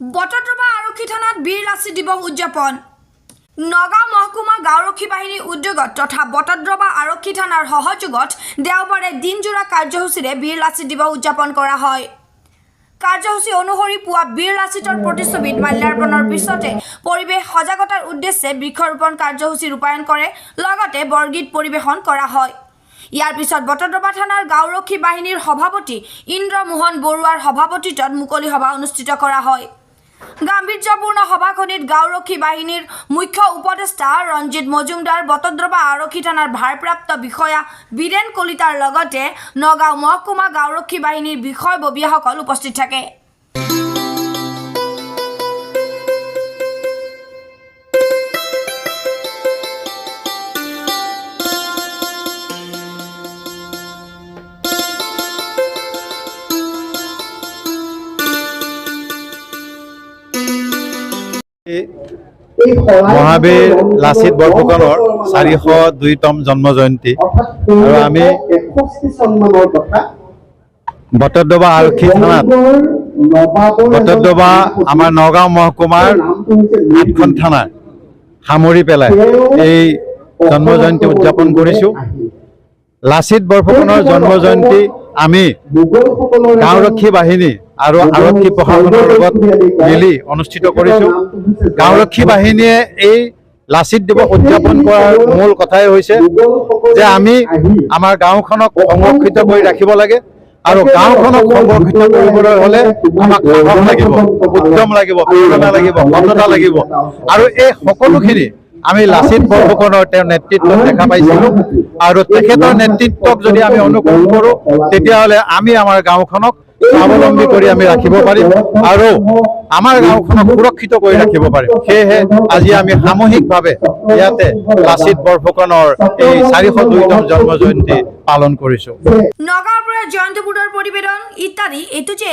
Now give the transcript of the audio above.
বটদ্ৰৱা আৰক্ষী থানাত বীৰ লাচিত দিৱস উদযাপন। নগাঁও মহকুমা গাঁওৰক্ষী বাহিনীৰ উদ্যোগত তথা বটদ্ৰৱা আৰক্ষী থানাৰ সহযোগত দেওবাৰে দিনজোৰা কাৰ্যসূচীৰে বীৰ লাচিত দিৱস উদযাপন কৰা হয়। কাৰ্যসূচী অনুসৰি পুৱা বীৰ লাচিতৰ প্ৰতিচ্ছবিত মাল্যাৰ্পণৰ পিছতে পৰিৱেশ সজাগতাৰ উদ্দেশ্যে বৃক্ষৰোপণ কাৰ্যসূচী ৰূপায়ণ কৰে, লগতে বৰগীত পৰিৱেশন কৰা হয়। ইয়াৰ পিছত বটদ্ৰৱা থানাৰ গাঁওৰক্ষী বাহিনীৰ সভাপতি ইন্দ্ৰমোহন বৰুৱাৰ সভাপতিত্বত মুকলি সভা অনুষ্ঠিত কৰা হয়। গাম্ভীৰ্যপূৰ্ণ সভাখনিত গাঁওৰক্ষী বাহিনীৰ মুখ্য উপদেষ্টা ৰঞ্জিত মজুমদাৰ, বটদ্ৰৱা আৰক্ষী থানাৰ ভাৰপ্ৰাপ্ত বিষয়া বীৰেন কলিতাৰ লগতে নগাঁও মহকুমা গাঁওৰক্ষী বাহিনীৰ বিষয়ববীয়াসকল উপস্থিত থাকে। মহাবীৰ লাচিত বৰফুকনৰ 402তম জন্ম জয়ন্তী আৰু আমি বটদ্ৰৱা আৰক্ষী থানাত বটদ্ৰৱা আমাৰ নগাঁও মহকুমাৰ 8খন থানা সামৰি পেলাই এই জন্ম জয়ন্তী উদযাপন কৰিছোঁ। লাচিত বৰফুকনৰ জন্ম জয়ন্তী আমি গাঁওৰক্ষী বাহিনী আৰু আৰক্ষী প্ৰশাসনৰ লগত মিলি অনুষ্ঠিত কৰিছোঁ। গাঁওৰক্ষী বাহিনীয়ে এই লাচিত দিৱস উদযাপন কৰাৰ মূল কথাই হৈছে যে আমি আমাৰ গাঁওখনক সংৰক্ষিত কৰি ৰাখিব লাগে আৰু গাঁওখনক সংৰক্ষিত কৰিবলৈ হ'লে আমাক সাহস লাগিব, উদ্যম লাগিব, প্ৰেৰণা লাগিব, সততা লাগিব আৰু এই সকলোখিনি আমি লাচিত বৰফুকনৰ তেওঁৰ নেতৃত্বত দেখা পাইছিলোঁ আৰু তেখেতৰ নেতৃত্বক যদি আমি অনুকৰণ কৰোঁ তেতিয়াহ'লে আমি আমাৰ গাঁওখনক স্বাৱলম্বী কৰি আমি ৰাখিব পাৰিম আৰু আমাৰ গাঁওখনক সুৰক্ষিত কৰি ৰাখিব পাৰিম। সেয়েহে আজি আমি সামূহিকভাৱে ইয়াতে লাচিত বৰফুকনৰ এই 402তম জন্ম জয়ন্তী পালন কৰিছোঁ। নগাঁৱৰ পৰা জয়ন্ত বুডৰ প্ৰতিবেদন ইত্যাদি A to Z।